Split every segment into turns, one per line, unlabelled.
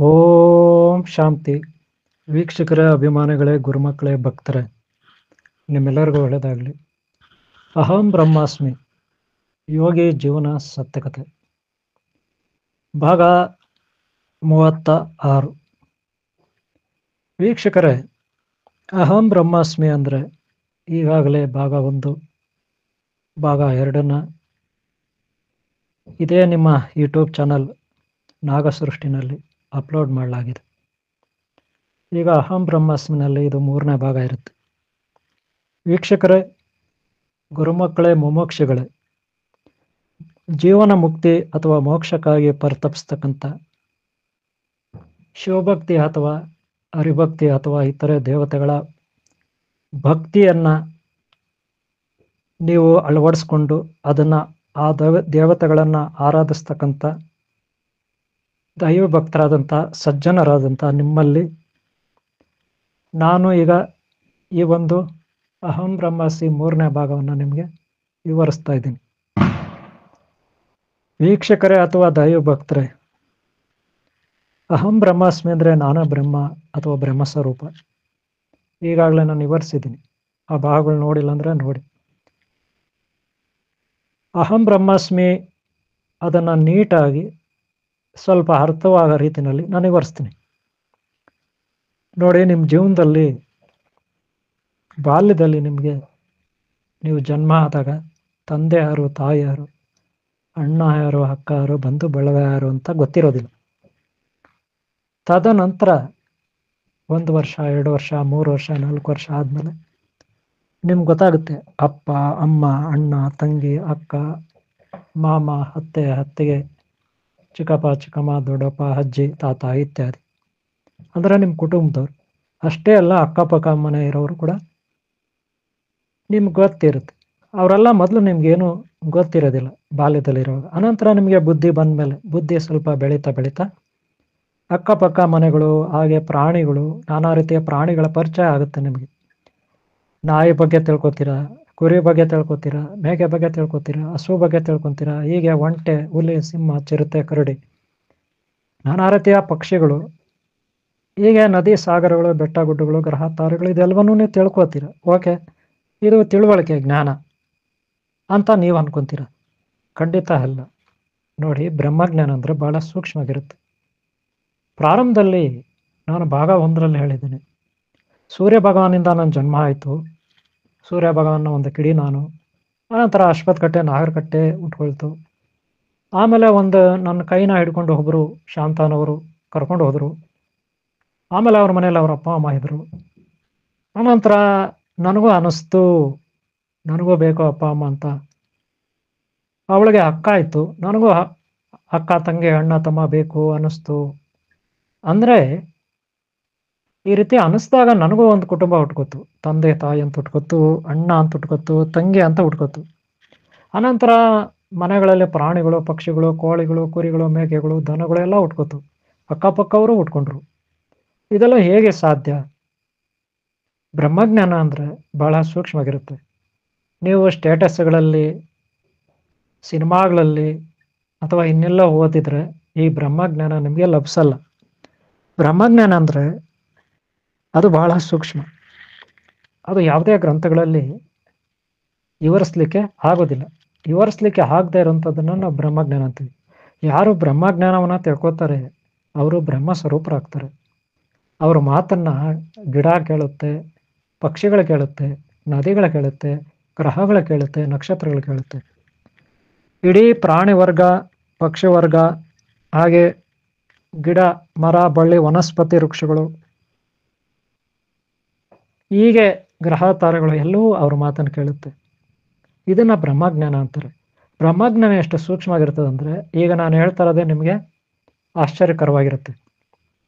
ಓಂ ಶಾಂತಿ. ವೀಕ್ಷಕರೇ, ಅಭಿಮಾನಿಗಳೇ, ಗುರುಮಕ್ಕಳೇ, ಭಕ್ತರೇ, ನಿಮ್ಮೆಲ್ಲರಿಗೂ ಒಳ್ಳೆಯದಾಗಲಿ. ಅಹಂ ಬ್ರಹ್ಮಾಸ್ಮಿ ಯೋಗಿ ಜೀವನ ಸತ್ಯಕತೆ ಭಾಗ 36. ವೀಕ್ಷಕರೇ, ಅಹಂ ಬ್ರಹ್ಮಾಸ್ಮಿ ಅಂದರೆ ಈಗಾಗಲೇ ಭಾಗ 1, ಭಾಗ 2 ಇದೇ ನಿಮ್ಮ ಯೂಟ್ಯೂಬ್ ಚಾನಲ್ ನಾಗಸೃಷ್ಟಿನಲ್ಲಿ ಅಪ್ಲೋಡ್ ಮಾಡಲಾಗಿದೆ. ಈಗ ಅಹಂ ಬ್ರಹ್ಮಾಸ್ಮಿನಲ್ಲಿ ಇದು 3ನೇ ಭಾಗ ಇರುತ್ತೆ. ವೀಕ್ಷಕರೇ, ಗುರುಮಕ್ಕಳೇ, ಮುಮೋಕ್ಷಗಳೇ, ಜೀವನ ಮುಕ್ತಿ ಅಥವಾ ಮೋಕ್ಷಕ್ಕಾಗಿ ಪರಿತಪಿಸ್ತಕ್ಕಂಥ ಶಿವಭಕ್ತಿ ಅಥವಾ ಹರಿಭಕ್ತಿ ಅಥವಾ ಇತರೆ ದೇವತೆಗಳ ಭಕ್ತಿಯನ್ನು ನೀವು ಅಳವಡಿಸ್ಕೊಂಡು ಅದನ್ನು ಆ ದೇವತೆಗಳನ್ನು ಆರಾಧಿಸ್ತಕ್ಕಂಥ ದೈವ ಭಕ್ತರಾದಂಥ ಸಜ್ಜನರಾದಂಥ ನಿಮ್ಮಲ್ಲಿ ನಾನು ಈಗ ಈ ಒಂದು ಅಹಂ ಬ್ರಹ್ಮಾಸ್ಮಿ 3ನೇ ಭಾಗವನ್ನು ನಿಮಗೆ ವಿವರಿಸ್ತಾ ಇದ್ದೀನಿ. ವೀಕ್ಷಕರೇ ಅಥವಾ ದೈವ ಭಕ್ತರೇ, ಅಹಂ ಬ್ರಹ್ಮಾಸ್ಮಿ ಅಂದರೆ ನಾನೇ ಬ್ರಹ್ಮ ಅಥವಾ ಬ್ರಹ್ಮಸ್ವರೂಪ. ಈಗಾಗಲೇ ನಾನು ವಿವರಿಸಿದ್ದೀನಿ. ಆ ಭಾಗಗಳು ನೋಡಿಲ್ಲ ಅಂದರೆ ನೋಡಿ. ಅಹಂ ಬ್ರಹ್ಮಾಸ್ಮಿ ಅದನ್ನು ನೀಟಾಗಿ ಸ್ವಲ್ಪ ಅರ್ಥವಾಗೋ ರೀತಿಯಲ್ಲಿ ನಾನು ವಿವರಿಸ್ತೀನಿ. ನೋಡಿ, ನಿಮ್ಮ ಜೀವನದಲ್ಲಿ ಬಾಲ್ಯದಲ್ಲಿ ನಿಮಗೆ ನೀವು ಜನ್ಮ ಆದಾಗ ತಂದೆ ಯಾರು, ತಾಯಿ ಯಾರು, ಅಣ್ಣ ಯಾರು, ಅಕ್ಕ ಯಾರು, ಬಂಧು ಬಳಗ ಯಾರು ಅಂತ ಗೊತ್ತಿರೋದಿಲ್ಲ. ತದನಂತರ 1 ವರ್ಷ, 2 ವರ್ಷ, 3 ವರ್ಷ, 4 ವರ್ಷ ಆದಮೇಲೆ ನಿಮ್ಗೆ ಗೊತ್ತಾಗುತ್ತೆ ಅಪ್ಪ, ಅಮ್ಮ, ಅಣ್ಣ, ತಂಗಿ, ಅಕ್ಕ, ಮಾಮ, ಅತ್ತೆ, ಅತ್ತಿಗೆ, ಚಿಕ್ಕಪ್ಪ, ಚಿಕ್ಕಮ್ಮ, ದೊಡ್ಡಪ್ಪ, ಅಜ್ಜಿ, ತಾತ ಇತ್ಯಾದಿ. ಅಂದರೆ ನಿಮ್ಮ ಕುಟುಂಬದವ್ರು ಅಷ್ಟೇ ಅಲ್ಲ, ಅಕ್ಕಪಕ್ಕ ಮನೆ ಇರೋರು ಕೂಡ ನಿಮ್ಗೆ ಗೊತ್ತಿರುತ್ತೆ. ಅವರೆಲ್ಲ ಮೊದಲು ನಿಮ್ಗೇನು ಗೊತ್ತಿರೋದಿಲ್ಲ ಬಾಲ್ಯದಲ್ಲಿರುವಾಗ. ಅನಂತರ ನಿಮಗೆ ಬುದ್ಧಿ ಬಂದ ಮೇಲೆ, ಬುದ್ಧಿ ಸ್ವಲ್ಪ ಬೆಳೀತಾ ಅಕ್ಕಪಕ್ಕ ಮನೆಗಳು, ಹಾಗೆ ಪ್ರಾಣಿಗಳು, ನಾನಾ ರೀತಿಯ ಪ್ರಾಣಿಗಳ ಪರಿಚಯ ಆಗುತ್ತೆ ನಿಮಗೆ. ನಾಯಿ ಬಗ್ಗೆ ತಿಳ್ಕೊತೀರಾ, ಕುರಿ ಬಗ್ಗೆ ತಿಳ್ಕೊತೀರಾ, ಮೇಕೆ ಬಗ್ಗೆ ತಿಳ್ಕೊತೀರಾ, ಹಸು ಬಗ್ಗೆ ತಿಳ್ಕೊತೀರಾ, ಹೀಗೆ ಒಂಟೆ, ಹುಲಿ, ಸಿಂಹ, ಚಿರತೆ, ಕರಡಿ, ನಾನಾ ರೀತಿಯ ಪಕ್ಷಿಗಳು, ಹೀಗೆ ನದಿ, ಸಾಗರಗಳು, ಬೆಟ್ಟ, ಗುಡ್ಡಗಳು, ಗ್ರಹ, ತಾರೆಗಳು, ಇದೆಲ್ಲವನ್ನೂ ನೀವು ತಿಳ್ಕೊತೀರ. ಓಕೆ, ಇದು ತಿಳುವಳಿಕೆ, ಜ್ಞಾನ ಅಂತ ನೀವು ಅನ್ಕೊಂತೀರ. ಖಂಡಿತ ಅಲ್ಲ. ನೋಡಿ, ಬ್ರಹ್ಮಜ್ಞಾನ ಅಂದರೆ ಭಾಳ ಸೂಕ್ಷ್ಮವಾಗಿರುತ್ತೆ. ಪ್ರಾರಂಭದಲ್ಲಿ ನಾನು ಭಾಗ 1ರಲ್ಲಿ ಹೇಳಿದ್ದೀನಿ, ಸೂರ್ಯ ಭಗವಾನಿಂದ ನನ್ನ ಜನ್ಮ ಆಯಿತು. ಸೂರ್ಯ ಭಗವಾನ್ನ ಒಂದು ಕಿಡಿ ನಾನು. ಆನಂತರ ಅಶ್ವತ್ಥಕಟ್ಟೆ, ನಾಗರಕಟ್ಟೆ ಉಟ್ಕೊಳ್ತು. ಆಮೇಲೆ ನನ್ನ ಕೈನ ಹಿಡ್ಕೊಂಡು ಒಬ್ಬರು ಶಾಂತನವರು ಕರ್ಕೊಂಡು ಹೋದರು. ಆಮೇಲೆ ಅವ್ರ ಮನೇಲಿ ಅವ್ರ ಅಪ್ಪ ಅಮ್ಮ ಇದ್ದರು. ಆನಂತರ ನನಗೂ ಅನ್ನಿಸ್ತು, ನನಗೂ ಬೇಕು ಅಪ್ಪ ಅಮ್ಮ ಅಂತ. ಅವಳಿಗೆ ಅಕ್ಕ ಆಯಿತು, ನನಗೂ ಅಕ್ಕ, ತಂಗಿ, ಅಣ್ಣ, ತಮ್ಮ ಬೇಕು ಅನ್ನಿಸ್ತು. ಅಂದರೆ ಈ ರೀತಿ ಅನ್ನಿಸ್ದಾಗ ನನಗೂ ಒಂದು ಕುಟುಂಬ ಹುಟ್ಕೊತು. ತಂದೆ ತಾಯಿ ಅಂತ ಹುಟ್ಕೊತು, ಅಣ್ಣ ಅಂತ ಹುಟ್ಕೊತು, ತಂಗಿ ಅಂತ ಹುಟ್ಕೊತು. ಅನಂತರ ಮನೆಗಳಲ್ಲಿ ಪ್ರಾಣಿಗಳು, ಪಕ್ಷಿಗಳು, ಕೋಳಿಗಳು, ಕುರಿಗಳು, ಮೇಕೆಗಳು, ದನಗಳು ಎಲ್ಲ ಹುಟ್ಕೊತು. ಅಕ್ಕಪಕ್ಕವರು ಹುಟ್ಕೊಂಡ್ರು. ಇದೆಲ್ಲ ಹೇಗೆ ಸಾಧ್ಯ? ಬ್ರಹ್ಮಜ್ಞಾನ ಅಂದರೆ ಬಹಳ ಸೂಕ್ಷ್ಮವಾಗಿರುತ್ತೆ. ನೀವು ಸ್ಟೇಟಸ್ಗಳಲ್ಲಿ, ಸಿನಿಮಾಗಳಲ್ಲಿ ಅಥವಾ ಇನ್ನೆಲ್ಲ ಓದಿದರೆ ಈ ಬ್ರಹ್ಮಜ್ಞಾನ ನಿಮಗೆ ಲಭಿಸಲ್ಲ. ಬ್ರಹ್ಮಜ್ಞಾನ ಅಂದರೆ ಅದು ಬಹಳ ಸೂಕ್ಷ್ಮ. ಅದು ಯಾವುದೇ ಗ್ರಂಥಗಳಲ್ಲಿ ವಿವರಿಸ್ಲಿಕ್ಕೆ ಆಗೋದಿಲ್ಲ. ವಿವರಿಸ್ಲಿಕ್ಕೆ ಆಗದೆ ಇರೋಂಥದ್ದನ್ನು ನಾವು ಬ್ರಹ್ಮಜ್ಞಾನ ಅಂತೀವಿ. ಯಾರು ಬ್ರಹ್ಮಜ್ಞಾನವನ್ನು ತಿಳ್ಕೊತಾರೆ ಅವರು ಬ್ರಹ್ಮ ಸ್ವರೂಪರಾಗ್ತಾರೆ. ಅವ್ರ ಮಾತನ್ನು ಗಿಡ ಕೇಳುತ್ತೆ, ಪಕ್ಷಿಗಳು ಕೇಳುತ್ತೆ, ನದಿಗಳು ಕೇಳುತ್ತೆ, ಗ್ರಹಗಳು ಕೇಳುತ್ತೆ, ನಕ್ಷತ್ರಗಳು ಕೇಳುತ್ತೆ. ಇಡೀ ಪ್ರಾಣಿ ವರ್ಗ, ಪಕ್ಷಿ ವರ್ಗ, ಹಾಗೆ ಗಿಡ, ಮರ, ಬಳ್ಳಿ, ವನಸ್ಪತಿ, ವೃಕ್ಷಗಳು, ಹೀಗೆ ಗ್ರಹ ತಾರೆಗಳು ಎಲ್ಲವೂ ಅವ್ರ ಮಾತನ್ನು ಕೇಳುತ್ತೆ. ಇದನ್ನು ಬ್ರಹ್ಮಜ್ಞಾನ ಅಂತಾರೆ. ಬ್ರಹ್ಮಜ್ಞಾನ ಎಷ್ಟು ಸೂಕ್ಷ್ಮವಾಗಿರ್ತದೆ ಅಂದರೆ, ಈಗ ನಾನು ಹೇಳ್ತಾ ಇರೋದೇ ನಿಮಗೆ ಆಶ್ಚರ್ಯಕರವಾಗಿರುತ್ತೆ.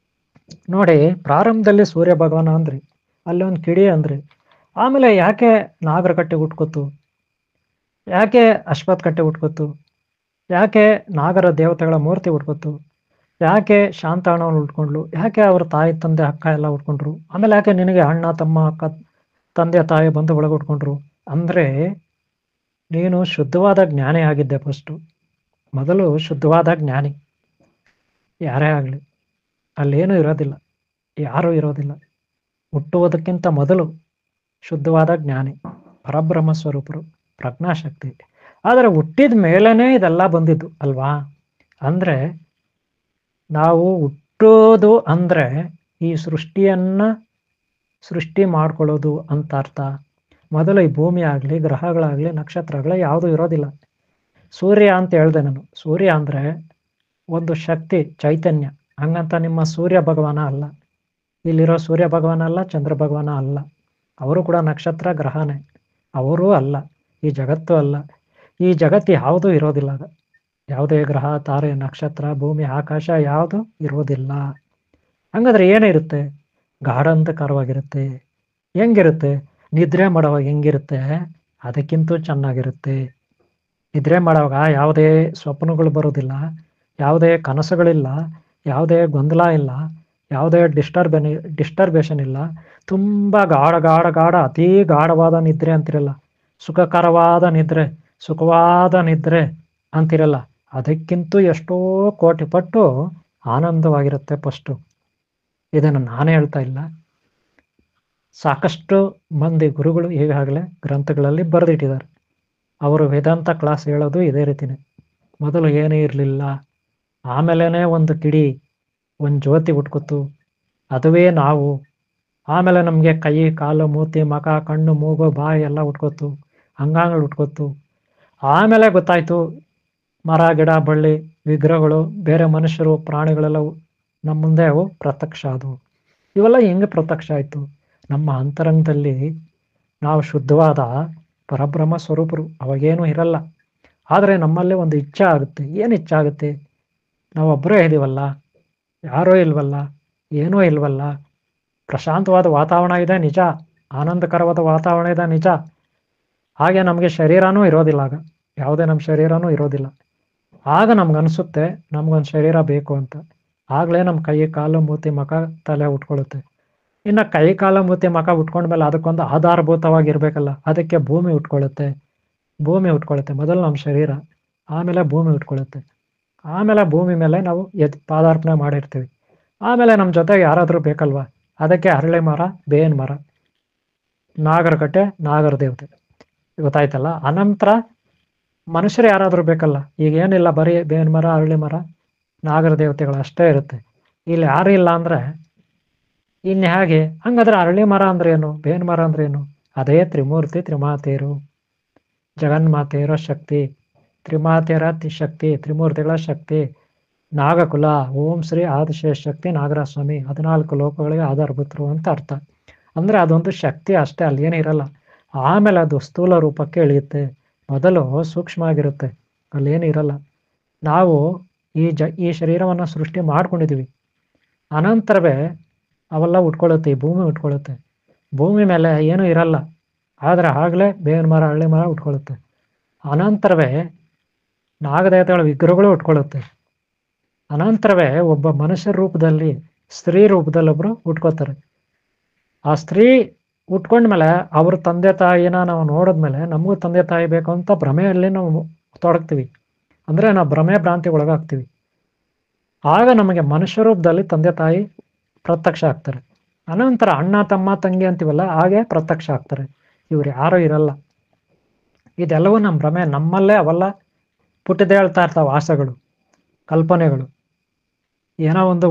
ನೋಡಿ, ಪ್ರಾರಂಭದಲ್ಲಿ ಸೂರ್ಯ ಭಗವಾನ ಅಂದ್ರಿ, ಅಲ್ಲಿ ಒಂದು ಕಿಡಿ ಅಂದ್ರಿ, ಆಮೇಲೆ ಯಾಕೆ ನಾಗರಕಟ್ಟೆ ಹುಟ್ಕೊತು, ಯಾಕೆ ಅಶ್ವತ್ಥಕಟ್ಟೆ ಹುಟ್ಕೊತು, ಯಾಕೆ ನಾಗರ ದೇವತೆಗಳ ಮೂರ್ತಿ ಹುಟ್ಕೊತು, ಯಾಕೆ ಶಾಂತಣ್ಣವನು ಉಟ್ಕೊಂಡ್ಲು, ಯಾಕೆ ಅವ್ರ ತಾಯಿ ತಂದೆ ಅಕ್ಕ ಎಲ್ಲ ಉಟ್ಕೊಂಡ್ರು, ಆಮೇಲೆ ಯಾಕೆ ನಿನಗೆ ಅಣ್ಣ ತಮ್ಮ ಅಕ್ಕ ತಂದೆ ತಾಯಿ ಬಂದು ಒಳಗೆ ಉಟ್ಕೊಂಡ್ರು? ಅಂದರೆ ನೀನು ಶುದ್ಧವಾದ ಜ್ಞಾನಿ ಆಗಿದ್ದೆ. ಮೊದಲು ಶುದ್ಧವಾದ ಜ್ಞಾನಿ ಯಾರೇ ಆಗಲಿ, ಅಲ್ಲೇನೂ ಇರೋದಿಲ್ಲ, ಯಾರೂ ಇರೋದಿಲ್ಲ. ಹುಟ್ಟುವುದಕ್ಕಿಂತ ಮೊದಲು ಶುದ್ಧವಾದ ಜ್ಞಾನಿ, ಪರಬ್ರಹ್ಮ ಸ್ವರೂಪರು, ಪ್ರಜ್ಞಾಶಕ್ತಿ. ಆದರೆ ಹುಟ್ಟಿದ ಮೇಲೇ ಇದೆಲ್ಲ ಬಂದಿದ್ದು ಅಲ್ವಾ? ಅಂದರೆ ನಾವು ಹುಟ್ಟೋದು ಅಂದರೆ ಈ ಸೃಷ್ಟಿ ಮಾಡ್ಕೊಳ್ಳೋದು ಅಂತ ಅರ್ಥ. ಮೊದಲು ಈ ಭೂಮಿ ಆಗಲಿ, ಗ್ರಹಗಳಾಗಲಿ, ನಕ್ಷತ್ರಗಳೇ ಯಾವುದೂ ಇರೋದಿಲ್ಲ. ಸೂರ್ಯ ಅಂತ ಹೇಳಿದೆ ನಾನು. ಸೂರ್ಯ ಅಂದರೆ ಒಂದು ಶಕ್ತಿ, ಚೈತನ್ಯ. ಹಂಗಂತ ನಿಮ್ಮ ಸೂರ್ಯ ಭಗವಾನ ಅಲ್ಲ, ಇಲ್ಲಿರೋ ಸೂರ್ಯ ಭಗವಾನ ಅಲ್ಲ, ಚಂದ್ರ ಭಗವಾನ ಅಲ್ಲ. ಅವರು ಕೂಡ ನಕ್ಷತ್ರ ಗ್ರಹನೇ. ಅವರೂ ಅಲ್ಲ, ಈ ಜಗತ್ತು ಅಲ್ಲ. ಈ ಜಗತ್ತು ಯಾವುದೂ ಇರೋದಿಲ್ಲ. ಯಾವುದೇ ಗ್ರಹ, ತಾರೆ, ನಕ್ಷತ್ರ, ಭೂಮಿ, ಆಕಾಶ ಯಾವುದು ಇರೋದಿಲ್ಲ. ಹಂಗಾದ್ರೆ ಏನಿರುತ್ತೆ? ಗಾಢಾಂಧಕಾರವಾಗಿರುತ್ತೆ. ಹೆಂಗಿರುತ್ತೆ? ನಿದ್ರೆ ಮಾಡುವಾಗ ಹೆಂಗಿರುತ್ತೆ ಅದಕ್ಕಿಂತ ಚೆನ್ನಾಗಿರುತ್ತೆ. ನಿದ್ರೆ ಮಾಡುವಾಗ ಯಾವುದೇ ಸ್ವಪ್ನಗಳು ಬರೋದಿಲ್ಲ, ಯಾವುದೇ ಕನಸುಗಳಿಲ್ಲ, ಯಾವುದೇ ಗೊಂದಲ ಇಲ್ಲ, ಯಾವುದೇ ಡಿಸ್ಟರ್ಬೇಷನ್ ಇಲ್ಲ. ತುಂಬ ಗಾಢ ಅತೀ ಗಾಢವಾದ ನಿದ್ರೆ ಅಂತಿರಲ್ಲ, ಸುಖಕರವಾದ ನಿದ್ರೆ, ಸುಖವಾದ ನಿದ್ರೆ ಅಂತಿರಲ್ಲ, ಅದಕ್ಕಿಂತ ಎಷ್ಟೋ ಕೋಟಿ ಪಟ್ಟು ಆನಂದವಾಗಿರುತ್ತೆ ಫಸ್ಟು. ಇದನ್ನು ನಾನೇ ಹೇಳ್ತಾ ಇಲ್ಲ, ಸಾಕಷ್ಟು ಮಂದಿ ಗುರುಗಳು ಈಗಾಗಲೇ ಗ್ರಂಥಗಳಲ್ಲಿ ಬರೆದಿಟ್ಟಿದ್ದಾರೆ. ಅವರು ವೇದಾಂತ ಕ್ಲಾಸ್ ಹೇಳೋದು ಇದೇ ರೀತಿನೇ. ಮೊದಲು ಏನೂ ಇರಲಿಲ್ಲ, ಆಮೇಲೆ ಒಂದು ಕಿಡಿ, ಒಂದು ಜ್ಯೋತಿ ಹುಟ್ಕೊತು, ಅದುವೇ ನಾವು. ಆಮೇಲೆ ನಮಗೆ ಕೈ, ಕಾಲು, ಮೂತಿ, ಮುಖ, ಕಣ್ಣು, ಮೂಗು, ಬಾಯಿ ಎಲ್ಲ ಹುಟ್ಕೊತು, ಅಂಗಾಂಗಗಳು ಹುಟ್ಕೊತು. ಆಮೇಲೆ ಗೊತ್ತಾಯಿತು ಮರ, ಗಿಡ, ಬಳ್ಳಿ, ವಿಗ್ರಹಗಳು, ಬೇರೆ ಮನುಷ್ಯರು, ಪ್ರಾಣಿಗಳೆಲ್ಲ ನಮ್ಮ ಮುಂದೆ ಅವು ಪ್ರತ್ಯಕ್ಷ ಆದವು. ಇವೆಲ್ಲ ಹೆಂಗೆ ಪ್ರತ್ಯಕ್ಷ ಆಯಿತು? ನಮ್ಮ ಅಂತರಂಗದಲ್ಲಿ ನಾವು ಶುದ್ಧವಾದ ಪರಬ್ರಹ್ಮ ಸ್ವರೂಪರು, ಅವಾಗೇನೂ ಇರಲ್ಲ. ಆದರೆ ನಮ್ಮಲ್ಲೇ ಒಂದು ಇಚ್ಛೆ ಆಗುತ್ತೆ. ಏನು ಇಚ್ಛೆ ಆಗುತ್ತೆ? ನಾವೊಬ್ಬರೇ ಇದೀವಲ್ಲ, ಯಾರೂ ಇಲ್ವಲ್ಲ, ಏನೂ ಇಲ್ವಲ್ಲ, ಪ್ರಶಾಂತವಾದ ವಾತಾವರಣ ಇದೆ ನಿಜ, ಆನಂದಕರವಾದ ವಾತಾವರಣ ಇದೆ ನಿಜ. ಹಾಗೆ ನಮಗೆ ಶರೀರನೂ ಇರೋದಿಲ್ಲ, ಆಗ ಯಾವುದೇ ನಮ್ಮ ಶರೀರನೂ ಇರೋದಿಲ್ಲ. ಆಗ ನಮ್ಗನ್ಸುತ್ತೆ ನಮಗೊಂದು ಶರೀರ ಬೇಕು ಅಂತ. ಆಗಲೇ ನಮ್ಮ ಕೈ, ಕಾಲು, ಮೂತಿ, ಮುಖ, ತಲೆ ಉಟ್ಕೊಳ್ಳುತ್ತೆ. ಇನ್ನು ಕೈ, ಕಾಲು, ಮೂತಿ, ಮುಖ ಉಟ್ಕೊಂಡ್ಮೇಲೆ ಅದಕ್ಕೊಂದು ಆಧಾರಭೂತವಾಗಿರ್ಬೇಕಲ್ಲ, ಅದಕ್ಕೆ ಭೂಮಿ ಉಟ್ಕೊಳ್ಳುತ್ತೆ. ಮೊದಲು ನಮ್ಮ ಶರೀರ, ಆಮೇಲೆ ಭೂಮಿ ಉಟ್ಕೊಳ್ಳುತ್ತೆ. ಆಮೇಲೆ ಭೂಮಿ ಮೇಲೆ ನಾವು ಪಾದಾರ್ಪಣೆ ಮಾಡಿರ್ತೀವಿ. ಆಮೇಲೆ ನಮ್ಮ ಜೊತೆಗೆ ಯಾರಾದರೂ ಬೇಕಲ್ವ, ಅದಕ್ಕೆ ಅರಳಿ ಮರ, ಬೇವಿನ ಮರ, ನಾಗರಕಟ್ಟೆ, ನಾಗರ ದೇವತೆ, ಗೊತ್ತಾಯ್ತಲ್ಲ. ಅನಂತರ ಮನುಷ್ಯರು ಯಾರಾದರೂ ಬೇಕಲ್ಲ. ಈಗ ಏನಿಲ್ಲ, ಬರೀ ಬೇವಿನ ಮರ, ಅರಳಿ ಮರ, ನಾಗರ ದೇವತೆಗಳು ಅಷ್ಟೇ ಇರುತ್ತೆ. ಇಲ್ಲಿ ಯಾರು ಇಲ್ಲ ಅಂದರೆ ಇನ್ನು ಹೇಗೆ? ಹಂಗಾದ್ರೆ ಅರಳಿ ಮರ ಅಂದ್ರೆ ಏನು, ಬೇವಿನ ಮರ ಅಂದ್ರೆ ಏನು? ಅದೇ ತ್ರಿಮೂರ್ತಿ, ತ್ರಿಮಾತೆಯರು, ಜಗನ್ಮಾತೆಯರ ಶಕ್ತಿ, ತ್ರಿಮಾತೆಯರ ಶಕ್ತಿ, ತ್ರಿಮೂರ್ತಿಗಳ ಶಕ್ತಿ, ನಾಗಕುಲ, ಓಂ ಶ್ರೀ ಆದಿಶೇಷ ಶಕ್ತಿ ನಾಗರಸ್ವಾಮಿ, 14 ಲೋಕಗಳಿಗೆ ಆಧಾರಭೂತರು ಅಂತ ಅರ್ಥ. ಅಂದರೆ ಅದೊಂದು ಶಕ್ತಿ ಅಷ್ಟೇ, ಅಲ್ಲಿ ಏನಿರಲ್ಲ. ಆಮೇಲೆ ಅದು ಸ್ಥೂಲ ರೂಪಕ್ಕೆ ಇಳಿಯುತ್ತೆ. ಮೊದಲು ಸೂಕ್ಷ್ಮ ಆಗಿರುತ್ತೆ, ಅಲ್ಲೇನು ಇರಲ್ಲ. ನಾವು ಈ ಶರೀರವನ್ನು ಸೃಷ್ಟಿ ಮಾಡ್ಕೊಂಡಿದ್ದೀವಿ. ಅನಂತರವೇ ಅವೆಲ್ಲ ಉಟ್ಕೊಳ್ಳುತ್ತೆ, ಈ ಭೂಮಿ ಉಟ್ಕೊಳ್ಳುತ್ತೆ. ಭೂಮಿ ಮೇಲೆ ಏನೂ ಇರಲ್ಲ, ಆದರೆ ಆಗಲೇ ಬೇವಿನ ಮರ, ಹಳ್ಳಿ ಮರ ಉಟ್ಕೊಳ್ಳುತ್ತೆ. ಅನಂತರವೇ ನಾಗದೇವತೆಗಳ ವಿಗ್ರಹಗಳು ಉಟ್ಕೊಳ್ಳುತ್ತೆ. ಅನಂತರವೇ ಒಬ್ಬ ಮನುಷ್ಯ ರೂಪದಲ್ಲಿ, ಸ್ತ್ರೀ ರೂಪದಲ್ಲಿ ಒಬ್ಬರು ಉಟ್ಕೋತಾರೆ. ಆ ಸ್ತ್ರೀ ಉಟ್ಕೊಂಡ್ಮೇಲೆ ಅವ್ರ ತಂದೆ ತಾಯಿನ ನಾವು ನೋಡಿದ್ಮೇಲೆ ನಮಗೂ ತಂದೆ ತಾಯಿ ಬೇಕು ಅಂತ ಭ್ರಮೆಯಲ್ಲಿ ನಾವು ತೊಡಗ್ತೀವಿ. ಅಂದರೆ ನಾವು ಭ್ರಾಂತಿ ಒಳಗಾಗ್ತೀವಿ. ಆಗ ನಮಗೆ ಮನುಷ್ಯ ರೂಪದಲ್ಲಿ ತಂದೆ ತಾಯಿ ಪ್ರತ್ಯಕ್ಷ ಆಗ್ತಾರೆ. ಅನಂತರ ಅಣ್ಣ, ತಮ್ಮ, ತಂಗಿ ಅಂತೀವಲ್ಲ, ಹಾಗೆ ಪ್ರತ್ಯಕ್ಷ ಆಗ್ತಾರೆ. ಇವ್ರು ಯಾರೂ ಇರಲ್ಲ. ಇದೆಲ್ಲವೂ ನಮ್ಮ ಭ್ರಮೆ. ನಮ್ಮಲ್ಲೇ ಅವೆಲ್ಲ ಪುಟ್ಟಿದೆ ಹೇಳ್ತಾ ಇರ್ತಾವೆ, ಆಸೆಗಳು, ಕಲ್ಪನೆಗಳು. ಏನೋ ಒಂದು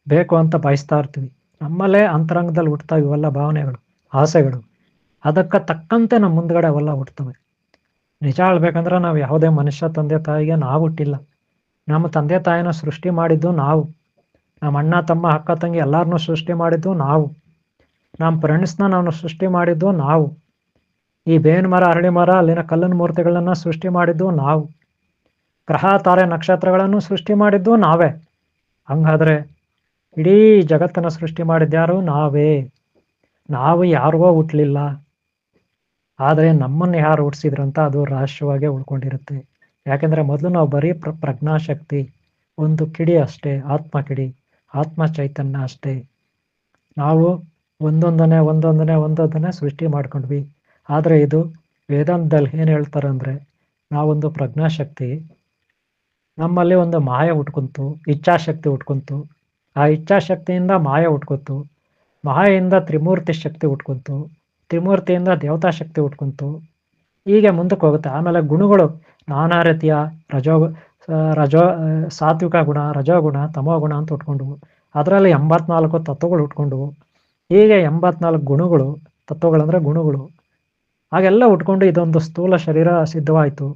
ಬೇಕು ಅಂತ ಬಯಸ್ತಾ ಇರ್ತೀವಿ. ನಮ್ಮಲ್ಲೇ ಅಂತರಂಗದಲ್ಲಿ ಹುಟ್ಟುತ್ತವೆ ಇವೆಲ್ಲ ಭಾವನೆಗಳು, ಆಸೆಗಳು. ಅದಕ್ಕೆ ತಕ್ಕಂತೆ ನಮ್ಮ ಮುಂದ್ಗಡೆ ಅವೆಲ್ಲ ಹುಟ್ಟುತ್ತವೆ. ನಿಜ ಹೇಳ್ಬೇಕಂದ್ರೆ ನಾವು ಯಾವುದೇ ಮನುಷ್ಯ ತಂದೆ ತಾಯಿಗೆ ನಾವು ಹುಟ್ಟಿಲ್ಲ. ನಮ್ಮ ತಂದೆ ತಾಯಿನ ಸೃಷ್ಟಿ ಮಾಡಿದ್ದು ನಾವು. ನಮ್ಮ ಅಣ್ಣ, ತಮ್ಮ, ಅಕ್ಕ, ತಂಗಿ ಎಲ್ಲರನ್ನೂ ಸೃಷ್ಟಿ ಮಾಡಿದ್ದು ನಾವು. ನಮ್ಮ ಫ್ರೆಂಡ್ಸ್ನ ನಾವು ಸೃಷ್ಟಿ ಮಾಡಿದ್ದು ನಾವು. ಈ ಬೇವಿನ ಮರ, ಅರಳಿ ಮರ, ಅಲ್ಲಿನ ಕಲ್ಲಿನ ಮೂರ್ತಿಗಳನ್ನು ಸೃಷ್ಟಿ ಮಾಡಿದ್ದು ನಾವು. ಗ್ರಹ, ತಾರೆ, ನಕ್ಷತ್ರಗಳನ್ನು ಸೃಷ್ಟಿ ಮಾಡಿದ್ದು ನಾವೇ. ಹಂಗಾದ್ರೆ ಇಡೀ ಜಗತ್ತನ್ನು ಸೃಷ್ಟಿ ಮಾಡಿದ್ಯಾರು? ನಾವೇ. ನಾವು ಯಾರಿಗೋ ಹುಟ್ಟಲಿಲ್ಲ, ಆದರೆ ನಮ್ಮನ್ನು ಯಾರು ಹುಟ್ಟಿಸಿದ್ರಂತ ಅದು ರಹಸ್ಯವಾಗೇ ಉಳ್ಕೊಂಡಿರುತ್ತೆ. ಯಾಕೆಂದರೆ ಮೊದಲು ನಾವು ಬರೀ ಪ್ರಜ್ಞಾಶಕ್ತಿ, ಒಂದು ಕಿಡಿ ಅಷ್ಟೇ, ಆತ್ಮ ಕಿಡಿ, ಆತ್ಮ ಚೈತನ್ಯ ಅಷ್ಟೇ. ನಾವು ಒಂದೊಂದನ್ನೇ ಸೃಷ್ಟಿ ಮಾಡ್ಕೊಂಡ್ವಿ. ಆದರೆ ಇದು ವೇದಾಂತದಲ್ಲಿ ಏನು ಹೇಳ್ತಾರೆ ಅಂದರೆ, ನಾವೊಂದು ಪ್ರಜ್ಞಾಶಕ್ತಿ, ನಮ್ಮಲ್ಲಿ ಒಂದು ಮಾಯ ಹುಟ್ಕೊಂತು, ಇಚ್ಛಾಶಕ್ತಿ ಹುಟ್ಕೊಂತು. ಆ ಇಚ್ಛಾಶಕ್ತಿಯಿಂದ ಮಾಯ ಹುಟ್ಕೊತು, ಮಾಯೆಯಿಂದ ತ್ರಿಮೂರ್ತಿ ಶಕ್ತಿ ಹುಟ್ಕೊಂತು, ತ್ರಿಮೂರ್ತಿಯಿಂದ ದೇವತಾ ಶಕ್ತಿ ಹುಟ್ಕೊಂತು. ಹೀಗೆ ಮುಂದಕ್ಕೆ ಹೋಗುತ್ತೆ. ಆಮೇಲೆ ಗುಣಗಳು ನಾನಾ ರೀತಿಯ ರಜೋ ರಜೋ ಸಾತ್ವಿಕ ಗುಣ, ರಜೋಗುಣ, ತಮೋಗುಣ ಅಂತ ಹುಟ್ಕೊಂಡವು. ಅದರಲ್ಲಿ 84 ತತ್ವಗಳು ಹುಟ್ಕೊಂಡವು. ಹೀಗೆ 84 ಗುಣಗಳು, ತತ್ವಗಳಂದ್ರೆ ಗುಣಗಳು, ಹಾಗೆಲ್ಲ ಹುಟ್ಕೊಂಡು ಇದೊಂದು ಸ್ಥೂಲ ಶರೀರ ಸಿದ್ಧವಾಯಿತು.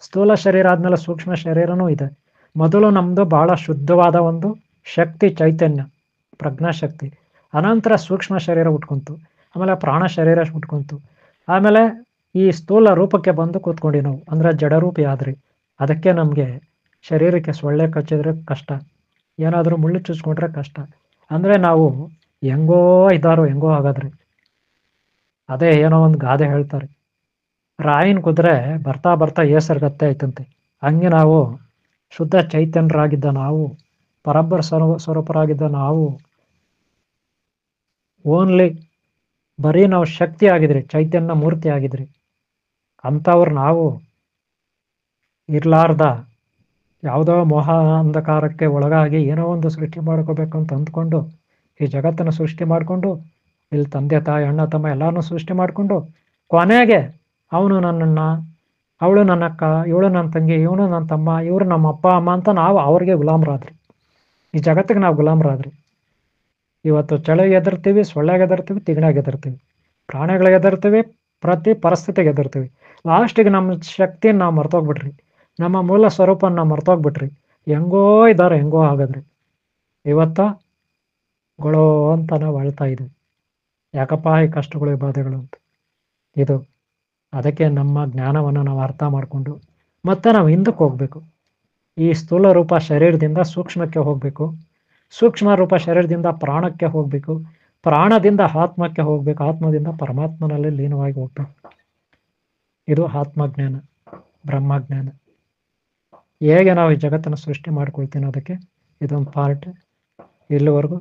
ಸ್ಥೂಲ ಶರೀರ ಆದಮೇಲೆ ಸೂಕ್ಷ್ಮ ಶರೀರನೂ ಇದೆ. ಮೊದಲು ನಮ್ಮದು ಭಾಳ ಶುದ್ಧವಾದ ಒಂದು ಶಕ್ತಿ, ಚೈತನ್ಯ, ಪ್ರಜ್ಞಾಶಕ್ತಿ. ಅನಂತರ ಸೂಕ್ಷ್ಮ ಶರೀರ ಹುಟ್ಕೊಂತು, ಆಮೇಲೆ ಪ್ರಾಣ ಶರೀರ ಹುಟ್ಕೊಂತು, ಆಮೇಲೆ ಈ ಸ್ಥೂಲ ರೂಪಕ್ಕೆ ಬಂದು ಕೂತ್ಕೊಂಡು ನಾವು ಅಂದರೆ ಜಡರೂಪಿ ಆದ್ರಿ. ಅದಕ್ಕೆ ನಮಗೆ ಶರೀರಕ್ಕೆ ಸೊಳ್ಳೆ ಕಚ್ಚಿದ್ರೆ ಕಷ್ಟ, ಏನಾದರೂ ಮುಳ್ಳು ಚುಚ್ಕೊಂಡ್ರೆ ಕಷ್ಟ. ಅಂದರೆ ನಾವು ಹೆಂಗೋ ಇದ್ದಾರೋ ಹೆಂಗೋ ಆಗೋದ್ರಿ. ಅದೇ ಏನೋ ಒಂದು ಗಾದೆ ಹೇಳ್ತಾರೆ, ರಾಯಿನ ಕುದ್ರೆ ಬರ್ತಾ ಬರ್ತಾ ಏಸರ್ಗತ್ತೆ ಆಯ್ತಂತೆ. ಹಂಗೆ ನಾವು ಶುದ್ಧ ಚೈತನ್ಯರಾಗಿದ್ದ ನಾವು, ಪರಬ್ಬರ ಸ್ವರೂಪರಾಗಿದ್ದ ನಾವು, ಓನ್ಲಿ ಬರೀ ನಾವು ಶಕ್ತಿ ಆಗಿದ್ರಿ, ಚೈತನ್ಯ ಮೂರ್ತಿ ಆಗಿದ್ರಿ. ಅಂಥವ್ರು ನಾವು ಇರ್ಲಾರ್ದ ಯಾವುದೋ ಮೋಹ ಅಂಧಕಾರಕ್ಕೆ ಒಳಗಾಗಿ ಏನೋ ಒಂದು ಸೃಷ್ಟಿ ಮಾಡ್ಕೋಬೇಕು ಅಂತ ಅಂದ್ಕೊಂಡು ಈ ಜಗತ್ತನ್ನು ಸೃಷ್ಟಿ ಮಾಡಿಕೊಂಡು, ಇಲ್ಲಿ ತಂದೆ ತಾಯಿ ಅಣ್ಣ ತಮ್ಮ ಎಲ್ಲರನ್ನೂ ಸೃಷ್ಟಿ ಮಾಡಿಕೊಂಡು, ಕೊನೆಗೆ ಅವನು ನನ್ನನ್ನು, ಅವಳು ನನ್ನ ಅಕ್ಕ, ಇವಳು ನನ್ನ ತಂಗಿ, ಇವನು ನನ್ನ ತಮ್ಮ, ಇವರು ನಮ್ಮ ಅಪ್ಪ ಅಮ್ಮ ಅಂತ ನಾವು ಅವ್ರಿಗೆ ಗುಲಾಮರಾದ್ರಿ. ಈ ಜಗತ್ತಿಗೆ ನಾವು ಗುಲಾಮರಾದ್ರಿ. ಇವತ್ತು ಚಳಿಗೆ ಎದುರ್ತೀವಿ, ಸೊಳ್ಳೆಗೆ ಎದುರ್ತೀವಿ, ತಿಗಣೆಗೆ ಎದುರ್ತೀವಿ, ಪ್ರಾಣಿಗಳಿಗೆ ಎದುರ್ತೀವಿ, ಪ್ರತಿ ಪರಿಸ್ಥಿತಿಗೆ ಎದುರ್ತೀವಿ. ಲಾಸ್ಟಿಗೆ ನಮ್ಮ ಶಕ್ತಿಯನ್ನು ನಾವು ಮರ್ತೋಗ್ಬಿಟ್ರಿ, ನಮ್ಮ ಮೂಲ ಸ್ವರೂಪನ ನಾವು ಮರ್ತೋಗ್ಬಿಟ್ರಿ. ಹೆಂಗೋ ಇದ್ದಾರೆ, ಹೆಂಗೋ ಆಗದ್ರಿ. ಇವತ್ತ ಗೊಳೋ ಅಂತ ನಾವು ಅಳ್ತಾ ಇದ್ವಿ, ಯಾಕಪ್ಪ ಈ ಕಷ್ಟಗಳು, ಈ ಬಾಧೆಗಳು ಅಂತ. ಇದು ಅದಕ್ಕೆ ನಮ್ಮ ಜ್ಞಾನವನ್ನು ನಾವು ಅರ್ಥ ಮಾಡಿಕೊಂಡು ಮತ್ತೆ ನಾವು ಹಿಂದಕ್ಕೆ ಹೋಗಬೇಕು. ಈ ಸ್ಥೂಲ ರೂಪ ಶರೀರದಿಂದ ಸೂಕ್ಷ್ಮಕ್ಕೆ ಹೋಗಬೇಕು, ಸೂಕ್ಷ್ಮ ರೂಪ ಶರೀರದಿಂದ ಪ್ರಾಣಕ್ಕೆ ಹೋಗಬೇಕು, ಪ್ರಾಣದಿಂದ ಆತ್ಮಕ್ಕೆ ಹೋಗಬೇಕು, ಆತ್ಮದಿಂದ ಪರಮಾತ್ಮನಲ್ಲಿ ಲೀನವಾಗಿ ಹೋಗ್ಬೇಕು. ಇದು ಆತ್ಮಜ್ಞಾನ, ಬ್ರಹ್ಮಜ್ಞಾನ. ಹೇಗೆ ನಾವು ಈ ಜಗತ್ತನ್ನು ಸೃಷ್ಟಿ ಮಾಡ್ಕೊಳ್ತೀನೋ ಅದಕ್ಕೆ ಇದೊಂದು ಪಾರ್ಟ್. ಇಲ್ಲಿವರೆಗೂ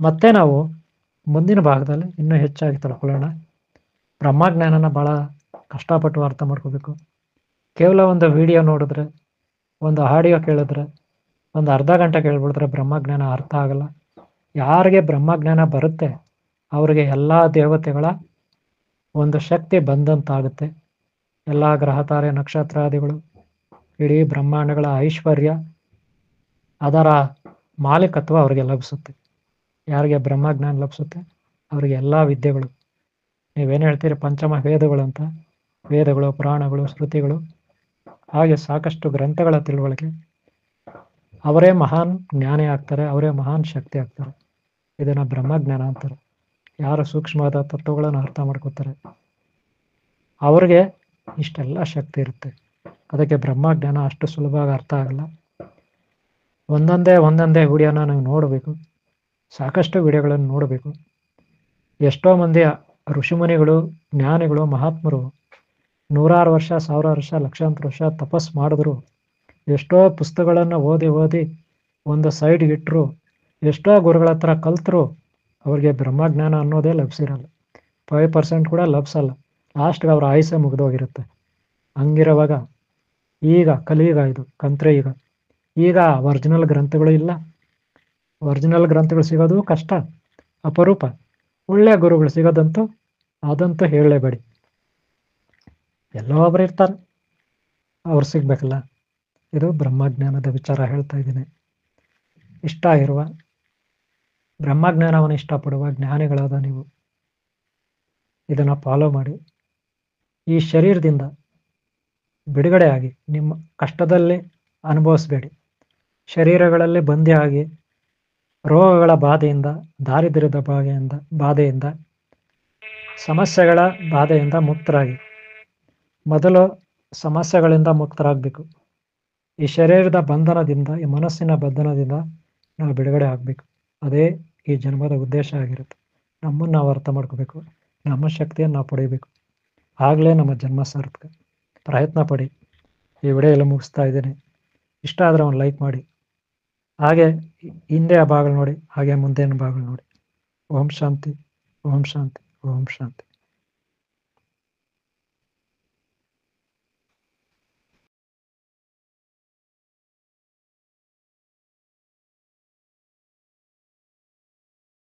ಮತ್ತೆ ನಾವು ಮುಂದಿನ ಭಾಗದಲ್ಲಿ ಇನ್ನೂ ಹೆಚ್ಚಾಗಿ ತಿಳ್ಕೊಳ್ಳೋಣ. ಬ್ರಹ್ಮಜ್ಞಾನನ ಭಾಳ ಕಷ್ಟಪಟ್ಟು ಅರ್ಥ ಮಾಡ್ಕೋಬೇಕು. ಕೇವಲ ಒಂದು ವಿಡಿಯೋ ನೋಡಿದ್ರೆ, ಒಂದು ಆಡಿಯೋ ಕೇಳಿದ್ರೆ, ಒಂದು ಅರ್ಧ ಗಂಟೆ ಕೇಳ್ಬಿಡಿದ್ರೆ ಬ್ರಹ್ಮಜ್ಞಾನ ಅರ್ಥ ಆಗಲ್ಲ. ಯಾರಿಗೆ ಬ್ರಹ್ಮಜ್ಞಾನ ಬರುತ್ತೆ ಅವರಿಗೆ ಎಲ್ಲ ದೇವತೆಗಳ ಒಂದು ಶಕ್ತಿ ಬಂದಂತಾಗುತ್ತೆ. ಎಲ್ಲ ಗ್ರಹ ತಾರೆ ನಕ್ಷತ್ರಾದಿಗಳು, ಇಡೀ ಬ್ರಹ್ಮಾಂಡಗಳ ಐಶ್ವರ್ಯ, ಅದರ ಮಾಲೀಕತ್ವ ಅವರಿಗೆ ಲಭಿಸುತ್ತೆ. ಯಾರಿಗೆ ಬ್ರಹ್ಮಜ್ಞಾನ ಲಭಿಸುತ್ತೆ ಅವರಿಗೆ ಎಲ್ಲ ವಿದ್ಯೆಗಳು, ನೀವೇನು ಹೇಳ್ತೀರಿ ಪಂಚಮ ವೇದಗಳು ಅಂತ, ವೇದಗಳು, ಪುರಾಣಗಳು, ಶ್ರುತಿಗಳು, ಹಾಗೆ ಸಾಕಷ್ಟು ಗ್ರಂಥಗಳ ತಿಳುವಳಿಕೆ, ಅವರೇ ಮಹಾನ್ ಜ್ಞಾನಿ ಆಗ್ತಾರೆ, ಅವರೇ ಮಹಾನ್ ಶಕ್ತಿ ಆಗ್ತಾರೆ. ಇದನ್ನು ಬ್ರಹ್ಮಜ್ಞಾನ ಅಂತಾರೆ. ಯಾರು ಸೂಕ್ಷ್ಮವಾದ ತತ್ವಗಳನ್ನು ಅರ್ಥ ಮಾಡ್ಕೋತಾರೆ ಅವ್ರಿಗೆ ಇಷ್ಟೆಲ್ಲ ಶಕ್ತಿ ಇರುತ್ತೆ. ಅದಕ್ಕೆ ಬ್ರಹ್ಮಜ್ಞಾನ ಅಷ್ಟು ಸುಲಭವಾಗಿ ಅರ್ಥ ಆಗಲ್ಲ. ಒಂದೊಂದೇ ವಿಡಿಯೋನ ನಾವು ನೋಡಬೇಕು, ಸಾಕಷ್ಟು ವಿಡಿಯೋಗಳನ್ನು ನೋಡಬೇಕು. ಎಷ್ಟೋ ಮಂದಿ ಋಷಿಮುನಿಗಳು, ಜ್ಞಾನಿಗಳು, ಮಹಾತ್ಮರು 100 ವರ್ಷ, 1000 ವರ್ಷ, ಲಕ್ಷಾಂತರ ವರ್ಷ ತಪಸ್ ಮಾಡಿದ್ರು, ಎಷ್ಟೋ ಪುಸ್ತಕಗಳನ್ನು ಓದಿ ಒಂದು ಸೈಡ್ಗೆ ಇಟ್ಟರು, ಎಷ್ಟೋ ಗುರುಗಳ ಹತ್ರ ಕಲ್ತರು, ಅವ್ರಿಗೆ ಬ್ರಹ್ಮಜ್ಞಾನ ಅನ್ನೋದೇ ಲಭಿಸಿರಲ್ಲ. 5% ಕೂಡ ಲಭಿಸಲ್ಲ. ಲಾಸ್ಟ್ಗೆ ಅವ್ರ ಆಯುಷ್ಯ ಮುಗಿದೋಗಿರುತ್ತೆ. ಹಂಗಿರುವಾಗ ಈಗ ಕಲಿಯುಗ, ಇದು ಕಂತ್ರೆ ಈಗ ಒರಿಜಿನಲ್ ಗ್ರಂಥಗಳು ಇಲ್ಲ. ಒರಿಜಿನಲ್ ಗ್ರಂಥಗಳು ಸಿಗೋದು ಕಷ್ಟ, ಅಪರೂಪ. ಒಳ್ಳೆಯ ಗುರುಗಳು ಸಿಗೋದಂತೂ ಅದಂತೂ ಹೇಳಲೇಬೇಡಿ. ಎಲ್ಲೋ ಒಬ್ರು ಇರ್ತಾರೆ, ಅವ್ರು ಸಿಗ್ಬೇಕಲ್ಲ. ಇದು ಬ್ರಹ್ಮಜ್ಞಾನದ ವಿಚಾರ ಹೇಳ್ತಾ ಇದ್ದೀನಿ. ಇಷ್ಟ ಇರುವ ಬ್ರಹ್ಮಜ್ಞಾನವನ್ನು ಇಷ್ಟಪಡುವ ಜ್ಞಾನಿಗಳಾದ ನೀವು ಇದನ್ನು ಫಾಲೋ ಮಾಡಿ. ಈ ಶರೀರದಿಂದ ಬಿಡುಗಡೆ ಆಗಿ ನಿಮ್ಮ ಕಷ್ಟದಲ್ಲಿ ಅನುಭವಿಸಬೇಡಿ. ಶರೀರಗಳಲ್ಲಿ ಬಂದಿ ಆಗಿ ರೋಗಗಳ ಬಾಧೆಯಿಂದ, ದಾರಿದ್ರ್ಯದ ಬಾಧೆಯಿಂದ, ಸಮಸ್ಯೆಗಳ ಬಾಧೆಯಿಂದ ಮುಕ್ತರಾಗಿ. ಮೊದಲು ಸಮಸ್ಯೆಗಳಿಂದ ಮುಕ್ತರಾಗಬೇಕು. ಈ ಶರೀರದ ಬಂಧನದಿಂದ, ಈ ಮನಸ್ಸಿನ ಬಂಧನದಿಂದ ನಾವು ಬಿಡುಗಡೆ ಆಗಬೇಕು. ಅದೇ ಈ ಜನ್ಮದ ಉದ್ದೇಶ ಆಗಿರುತ್ತೆ. ನಮ್ಮನ್ನು ನಾವು ಅರ್ಥ ಮಾಡ್ಕೋಬೇಕು, ನಮ್ಮ ಶಕ್ತಿಯನ್ನು ನಾವು ಪಡೆಯಬೇಕು. ಆಗಲೇ ನಮ್ಮ ಜನ್ಮ ಸಾರ್ಥಕ. ಪ್ರಯತ್ನ ಪಡಿ. ಈ ವಿಡಿಯೋ ಎಲ್ಲ ಮುಗಿಸ್ತಾ ಇದ್ದೀನಿ. ಇಷ್ಟ ಆದರೆ ಒಂದು ಲೈಕ್ ಮಾಡಿ, ಹಾಗೆ ಹಿಂದೆ ಆ ಭಾಗಗಳು ನೋಡಿ, ಹಾಗೆ ಮುಂದಿನ ಭಾಗಗಳು ನೋಡಿ. ಓಂ ಶಾಂತಿ, ಓಂ ಶಾಂತಿ, ಓಂ ಶಾಂತಿ.